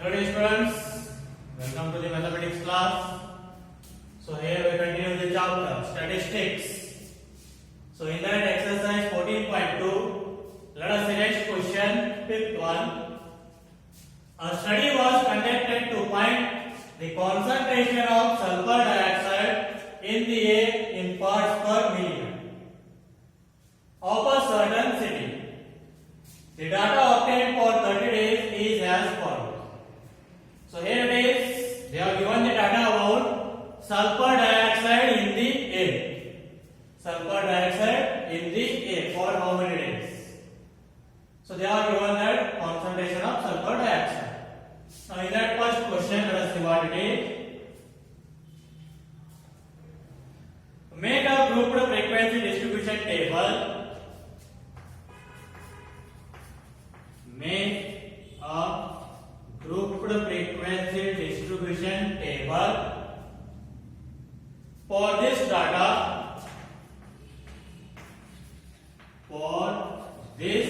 Hello dear students, welcome to the mathematics class. So here we continue the chapter statistics. So in that exercise 14.2, let us see next question, fifth one. A study was conducted to find the concentration of sulfur dioxide in the air in parts per million of a certain city. The data obtained for 30 days is as follows. So here it is, they have given the data about sulfur dioxide in the air. Sulfur dioxide in the air for how many days? So they are given that concentration of sulfur dioxide. Now in that first question, let us see what it is. Make a grouped frequency distribution table. Make a grouped frequency distribution table for this data. For this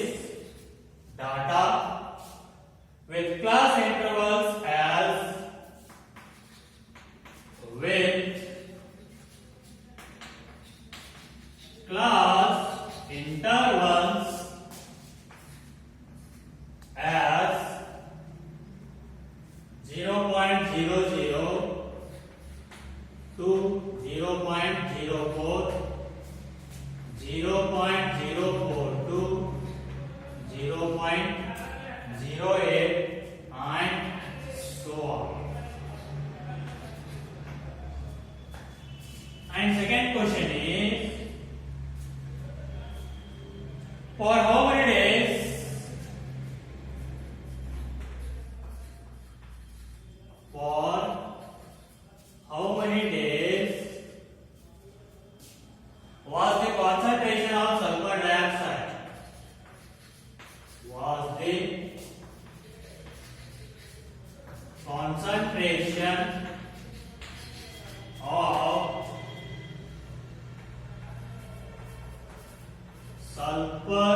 data with class intervals as with class intervals as 0.00 to 0.04, 0.04 to 0.08 and so on. And second question is, for how many days? For how many days was the concentration of sulfur dioxide? Was the concentration of sulfur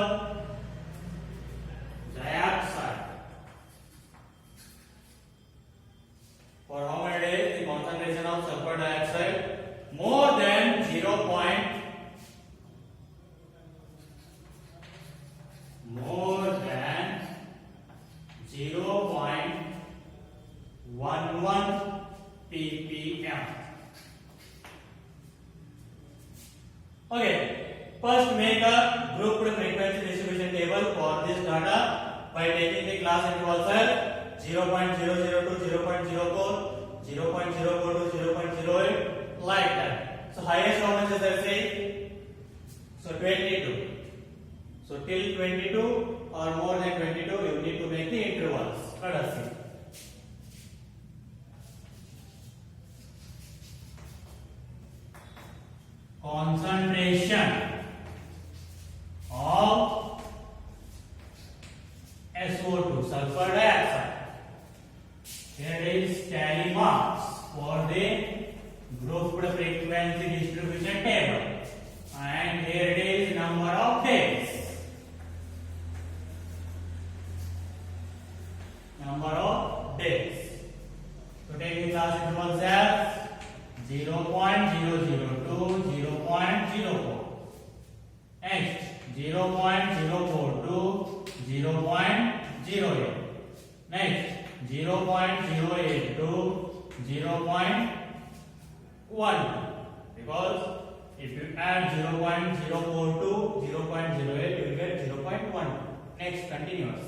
dioxide? For how many days the concentration of sulfur dioxide more than 0.11 ppm. Okay, first make a grouped frequency distribution table for this data by taking the class intervals as 0.00 to 0.04, 0.04 to 0.08, like that. So highest how much is there, say? So 22. So till 22 or more than 22, you need to make the intervals. Let us see. Concentration of SO2, sulfur dioxide. Here is tally marks for the grouped frequency distribution table, and here it is number of days. Number of days. So take the class intervals as 0.00 to 0.04. Next 0.04 to 0.08. Next 0.08 to 0.1, because if you add 0.04 to 0.08 you will get 0.1. Next continuous.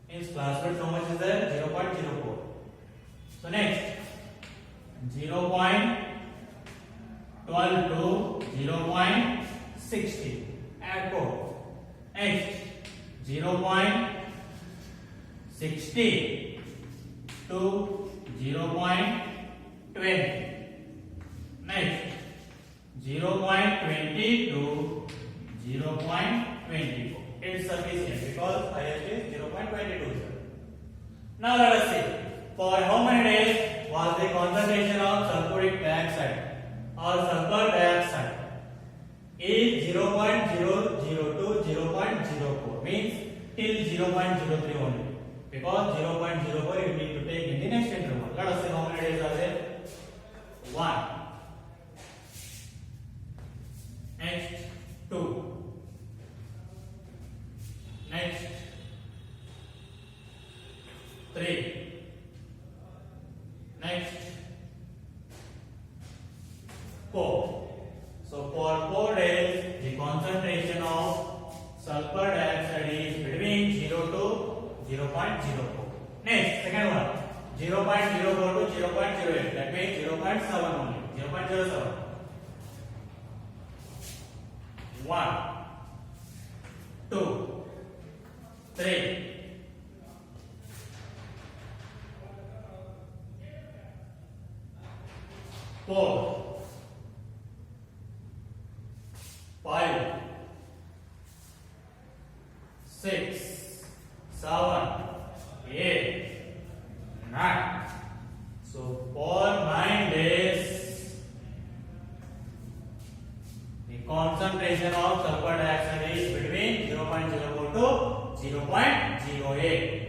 Means class width how much is there? 0.04. So next 0.12 to 0.60. Add 4. Next 0.60 to 0.20. Next 0.20 to 0.24. It's sufficient because highest is 0.22. Now let us see, for how many days was the concentration of sulfuric dioxide or sulfur dioxide is 0.00 to 0.04, means till 0.03 only. because 0.04 you need to take in the next interval. Let us see how many days are there. 1. Next 2. Next 3. Next 4. So for 4 days the concentration of sulfur dioxide is between 0 to 0.04. Next second one 0.04 to 0.08, that means 0.7 only, 0.07. 1, 2, 3, 4, 5, 6, 7, 8, 9. So for 9 days the concentration of sulfur dioxide is between 0.04 to 0.08.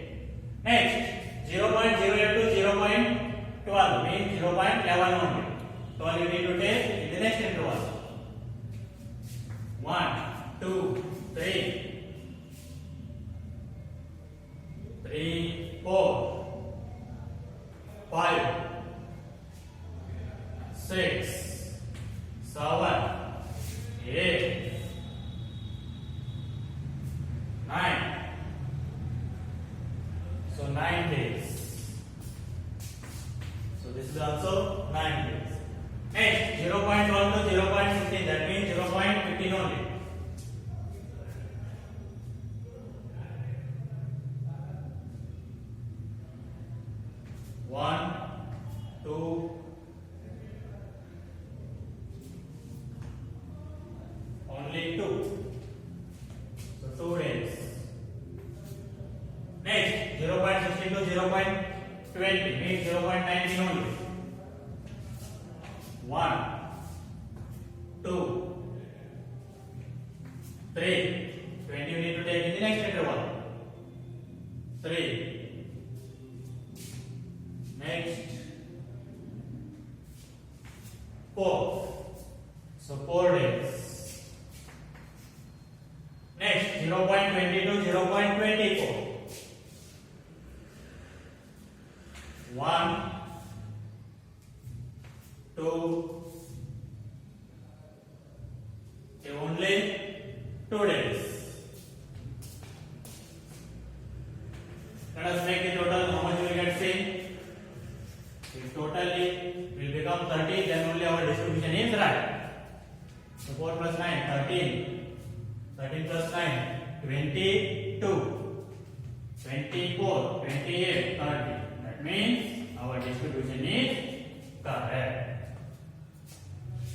Next 0.08 to 0.12 means 0.11 only. 12 you need to take in the next interval. 1, 2, 3, 4, 5, 6, 7, 8, 9. So 9 days. So this is also 9 days. Next 0.1 to 0.15, that means 0.15 only. 1, 2, only 2. So 2 days. Next 0.16 to 0.20 means 0.19 only. 1, 2, 3. 20 you need to take in the next interval. 3. Next 4. So 4 days. Next 0.20 to 0.24. 1, 2, only 2 days. Let us make the total. How much we will get seen? If totally will become 30, then only our distribution is right. So 4 plus 9, 13. 13 plus 9, 22. 24, 28, 30. That means our distribution is correct.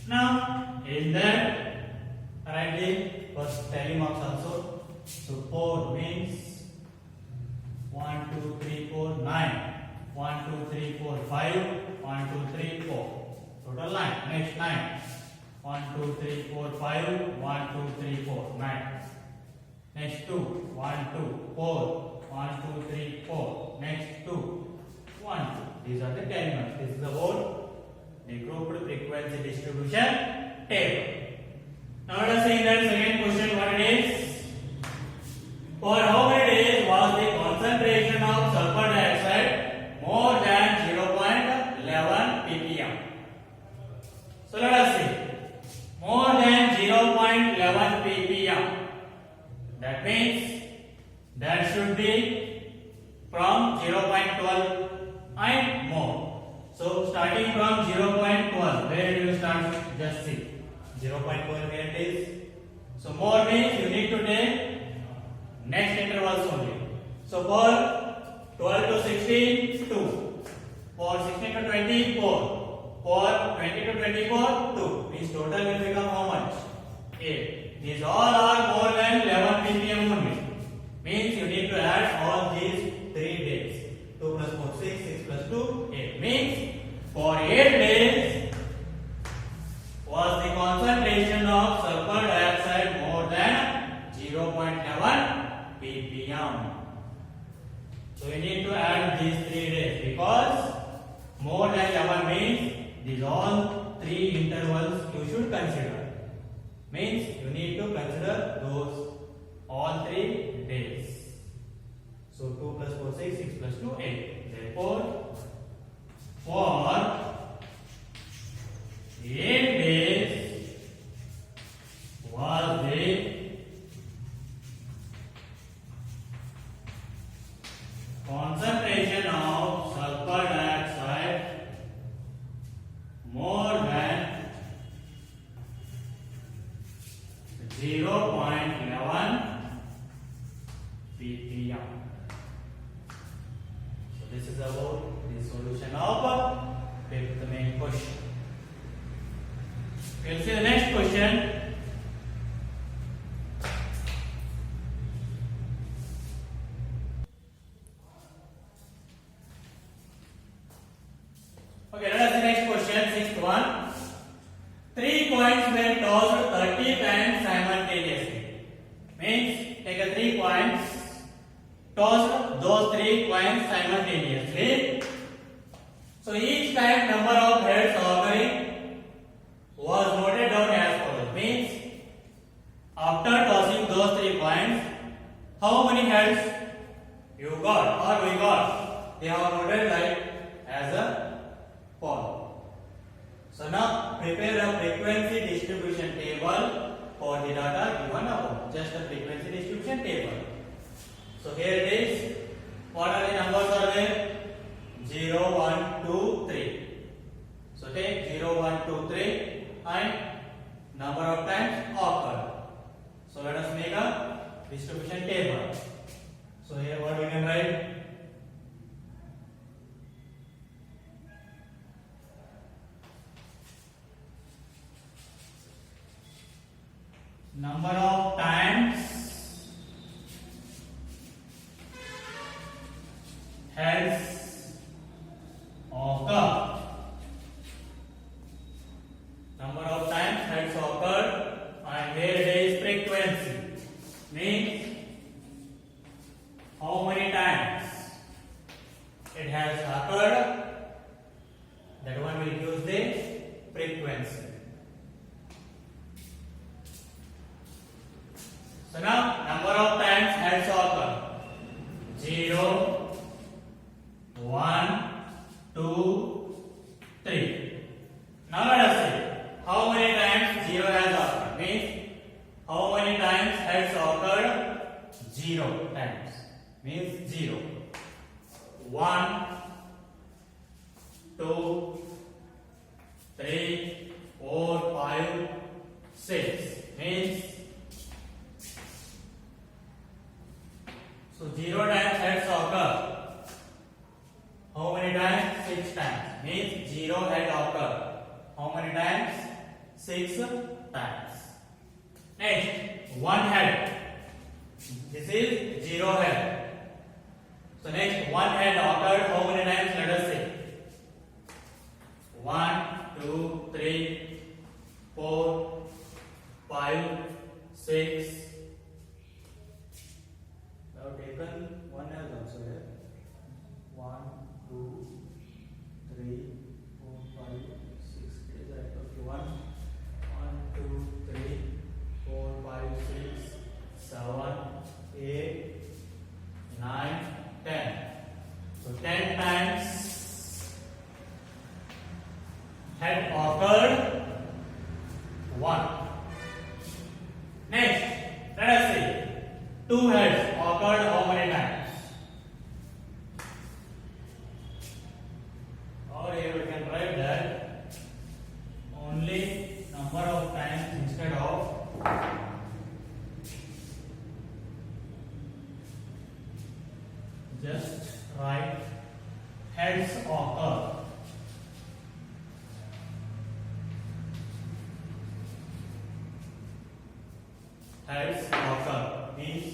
Now, in that, write the first tally marks also. So 4 means 1, 2, 3, 4, 9. 1, 2, 3, 4, 5. 1, 2, 3, 4. Total 9. Next 9. 1, 2, 3, 4, 5. 1, 2, 3, 4, 9. Next 2. 1, 2, 4. 1, 2, 3, 4. Next 2. 1, 2. These are the tally marks. This is about the grouped frequency distribution table. Now let us see in that second question what it is. For how many days was the concentration of sulfur dioxide more than 0.11 ppm? So let us see. More than 0.11 ppm. That means that should be from 0.12 and more. So starting from 0.12, where do you start? Just see. 0.4 where it is. So more means you need to take next intervals only. So for 12 to 16, 2. For 16 to 20, 4. For 20 to 24, 2. Means total will become how much? 8. These all are more than 11 ppm only. Means you need to add all these 3 days. 2 plus 4, 6, 6 plus 2, 8. Means for 8 days was the concentration of sulfur dioxide more than 0.11 ppm. So you need to add these 3 days because more than 11 means these all 3 intervals you should consider. Means you need to consider those all 3 days. So 2 plus 4 6, 6 plus 2 8. Therefore, for 8 days was the concentration of sulfur dioxide more than 0.11 ppm. So this is about the solution of the main question. We'll see the next question. Okay, let us see next question, sixth one. 3 coins were tossed 30 times simultaneously. Means take a 3 coins, toss those 3 coins simultaneously. So each time number of heads occurring was noted down as follows. Means after tossing those 3 coins, how many heads you got or we got? They are noted like as a fall. So now prepare a frequency distribution table for the data given above. Just a frequency distribution table. So here it is. What are the numbers are there? 0, 1, 2, 3. So take 0, 1, 2, 3 and number of times occurred. So let us make a distribution table. So here what we can write? Number of times heads occurred. Number of times heads occurred, and here it is frequency. Means how many times it has occurred. That one will use the frequency. So now number of times heads occur. 0, 1, 2, 3. Now let us see how many times 0 has occurred. Means how many times heads occurred? 0 times. Means 0. 1, 2, 3, 4, 5, 6. Means so 0 times heads occur. How many times? 6 times. Means 0 head occur. How many times? 6 times. Next, 1 head. This is 0 head. So next, 1 head occurred. How many times? Let us see. 1, 2, 3, 4, 5, 6. Now taken 1 as also here. 1, 2, 3, 4, 5, 6. Is that okay? 1, 2, 3, 4, 5, 6, 7, 8, 9, 10. So 10 times head occurred 1. Next, let us see. 2 heads occurred how many times? Or here we can write that only number of times instead of just write heads occur. Heads occur means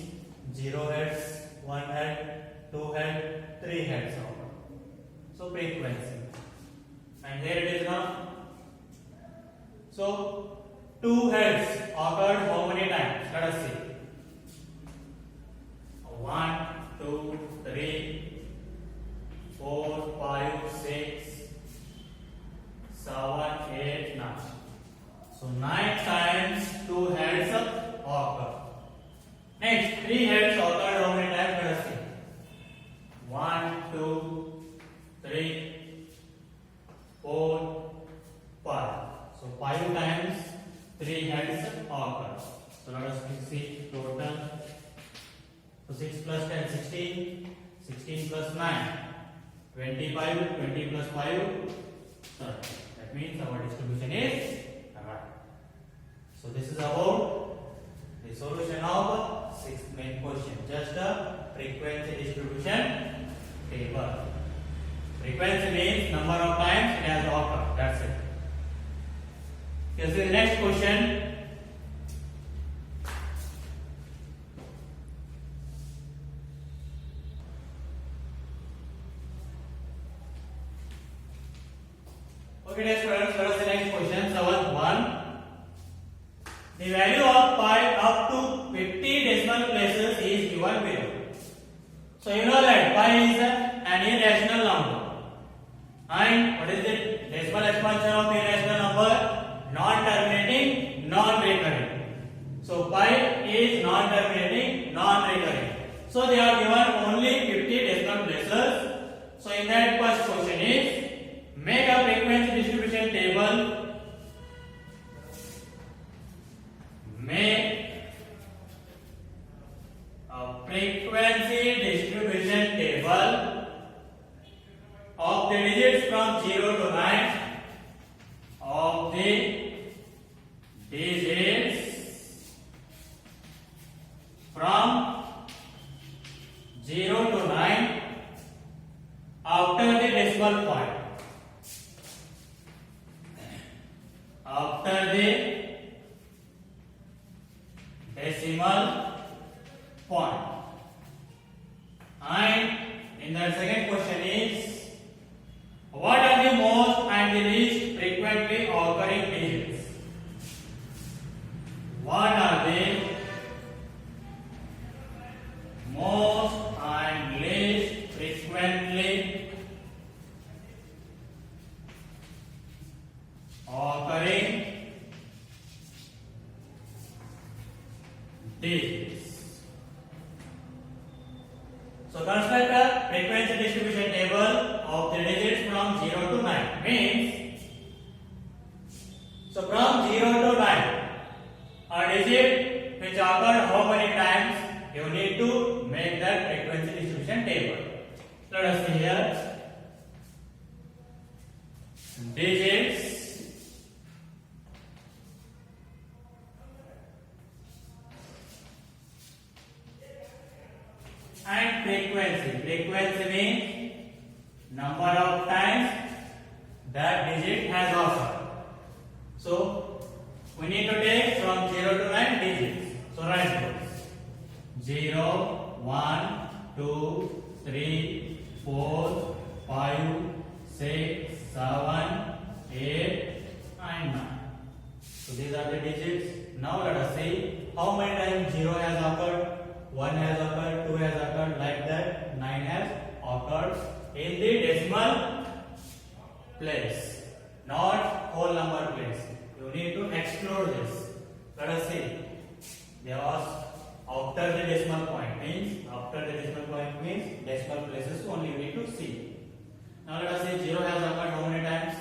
0 heads, 1 head, 2 head, 3 heads occur. So frequency. And here it is now. So 2 heads occurred how many times? Let us see. 1, 2, 3, So 6 plus 10, 16. 16 plus 9, 25. 20 plus 5, 30. That means our distribution is right. So this is about the solution of sixth main question. Just a frequency distribution table. Frequency means number of times it has occurred. That's it. Here's the next question. Okay, dear students, let us see next question. 7.1. The value of pi up to 50 decimal places is given below. So you know that pi is an irrational number. And what is the decimal expansion of irrational number? Non-terminating, non-recurring. So pi is non-terminating, non-recurring. So they are given only 50 decimal places. So in that first question is, make a frequency distribution table. Make a frequency distribution table of the digits from 0 to 9. Of the digits from 0 to 9 after the decimal point. After the decimal point. And in the second question is, what are the most and the least frequently occurring digits? What are the most and least frequently occurring digits? So construct a frequency distribution table of the digits from 0 to 9. Means, so from 0 to 9, a digit which occurred how many times, you need to make that frequency distribution table. Let us see here. Digits and frequency. Frequency means number of times that digit has occurred. So we need to take from 0 to 9 digits. So write those. 0, 1, 2, 3, 4, 5, 6, 7, 8, and 9. So these are the digits. Now let us see how many times 0 has occurred. 1 has occurred, 2 has occurred, like that 9 has occurred in the decimal place, not whole number place. You need to exclude this. Let us see. There was after the decimal point means decimal places only you need to see. Now let us see 0 has occurred how many times?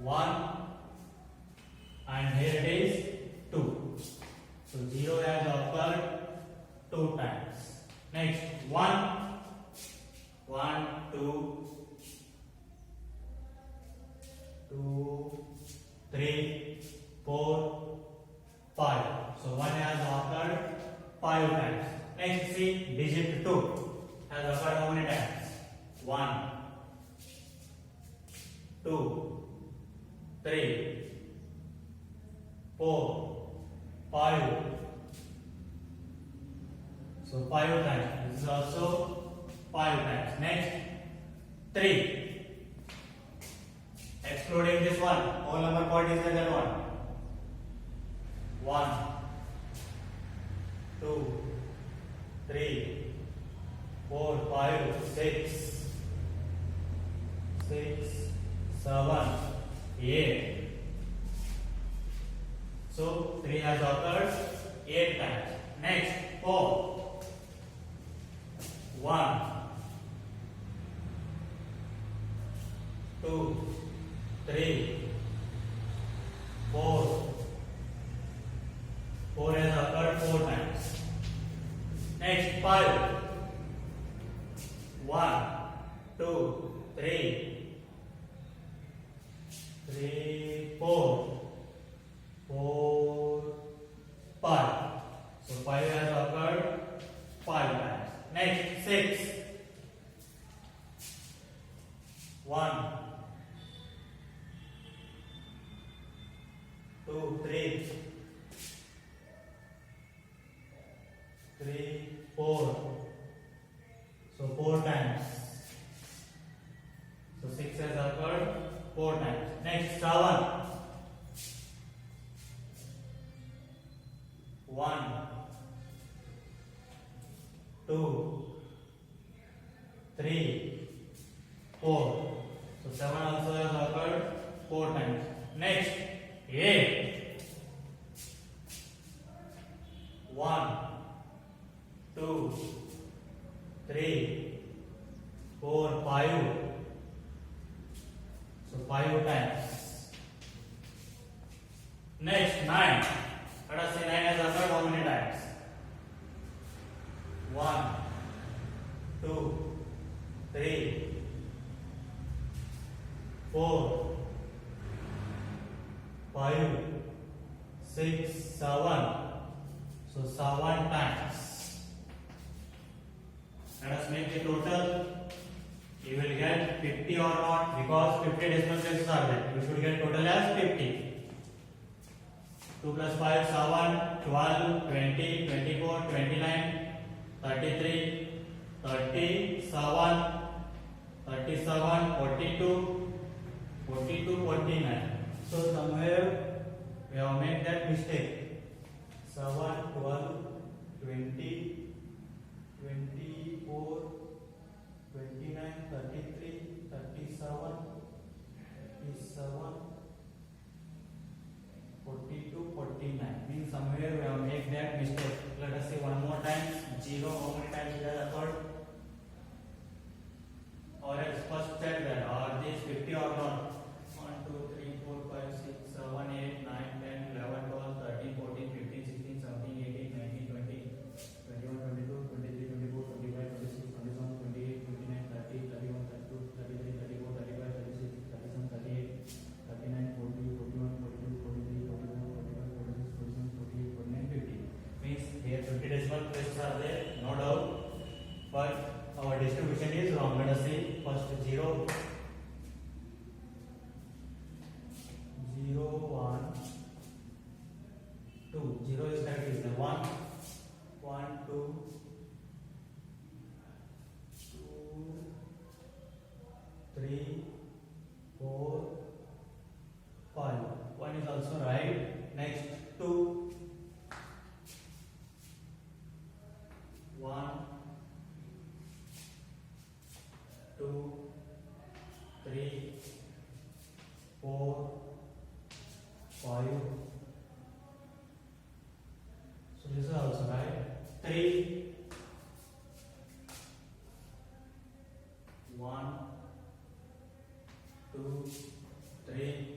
1. And here it is 2. So 0 has occurred 2 times. Next 1, 2, 3, 4, 5. So 1 has occurred 5 times. Next see digit 2 has occurred how many times? 1, 2, 3, 4, 5. So 5 times. This is also 5 times. Next 3. Excluding this one. Whole number part is that one. 1, 2, 3, 4, 5, 6, 7, 8. So 3 has occurred 8 times. Next 4. 1, 2, 3, 4, 1, 2, 3, 4. So 7 also has occurred 4 times. Next, 8. 1, 2, 3, 4, 5. So 5 times. Next, 9. Let us see 9 has occurred how many times? 1, 2, 3, 4, 5, 6, 7. So 7 times. Let us make the total. You will get 50 or not, because 50 decimal places are there. You should get total as 50. 2 plus 5, 7, 12, 20, 24, 29, 33, 37, 37, 42, 42, 49. So somewhere we have made that mistake. 7, 12, 20, 24, 29, 33, 37, 37, 42, 49. Means somewhere we have made that mistake. Let us see one more time. 0, how many times it has occurred? Or else first check that. Are these 50 or not? 1, 2, 3, 4, 5, 6, 7, 8, 9, 10, 11, 12, 13, 14, 15, 16, 17, 18, 19, 20, 21, 22, 23, 24, 25, 26, 27, 28, 29, 30, 31, 32, 33, 34, 35, 36, 37, 38, 39, 40, 41, 42, 43, 44, 45, 46, 47, 48, 49, 50. Means here 50 decimal places are there, no doubt. But our distribution is wrong. Let us see first 0, 0, 1, 2. 0 is correct, is the 1, 1, 2, 2, 3, 4, 5. 1 is also right. Next 2, 1, 2, 3, 4, 5. So this is also right. 3, 1, 2, 3,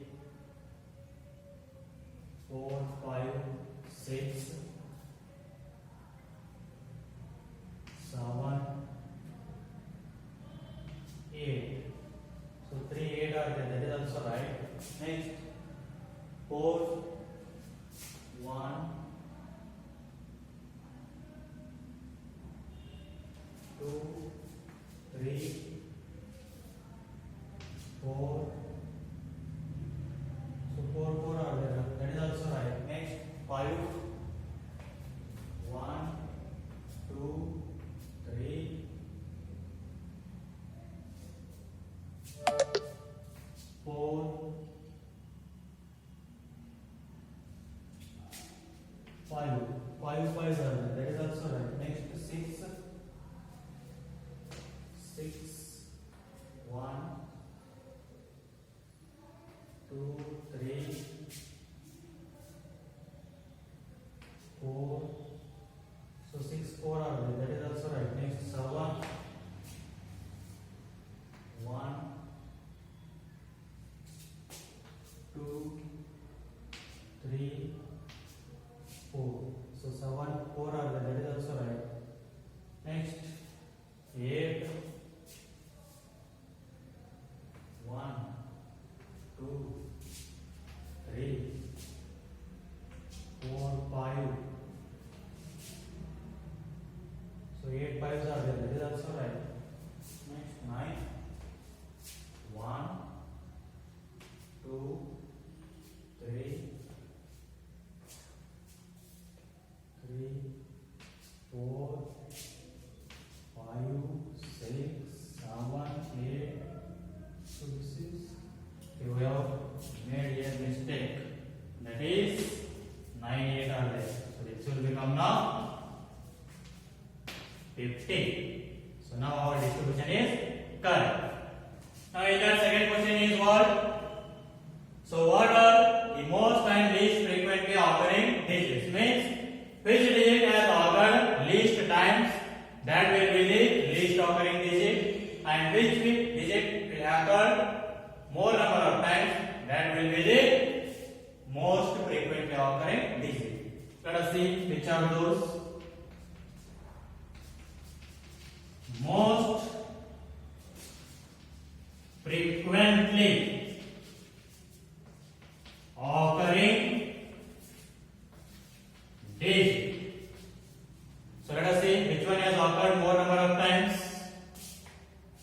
4, 5, 6, 7, 8. So 3, 8 are there. That is also right. Next, 4, 1, 2, 3, 4. So 4, 4 are there. That is also right. Next, 5, 1, 2, 3, 4, 5. 5 5s are there. That is also right. Next, 6, 6, 1, 2, 3, 4. So 6, 4 are there. That is also right. Next, 7, 1, 2, 3, 4. So 7, 4 are there. That is also right. Next, 8, 1, 2, 3, 4, 5. So 8 5s are there. That is also right. Next, 9, 1, 2, 3, 4, 5, 6, 7, 8. So this is, we have made a mistake. That is 9 8 are there. So this will be which digit has occurred least times, that will be the least occurring digit, and which digit will occur more number of times, that will be the most frequently occurring digit. Let us see which are those. Most frequently occurring digit. So let us see which one has occurred more number of times.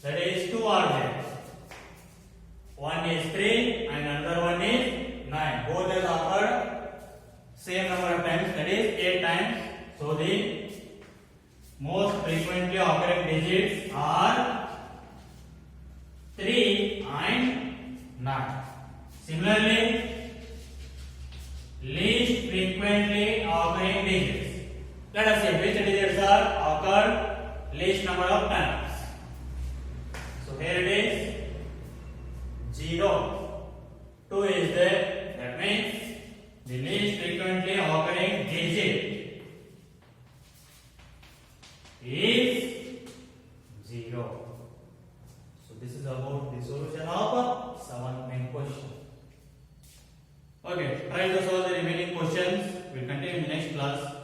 That is two are there. One is 3 and another one is 9. Both has occurred same number of times, that is 8 times. So the most frequently occurring digits are 3 and 9. Similarly, least frequently occurring digits. Let us see which digits are occurred least number of times. So here it is 0. 2 is there. That means the least frequently occurring digit is 0. So this is about the solution of 7th main question. Okay, try to solve the remaining questions. We'll continue in the next class.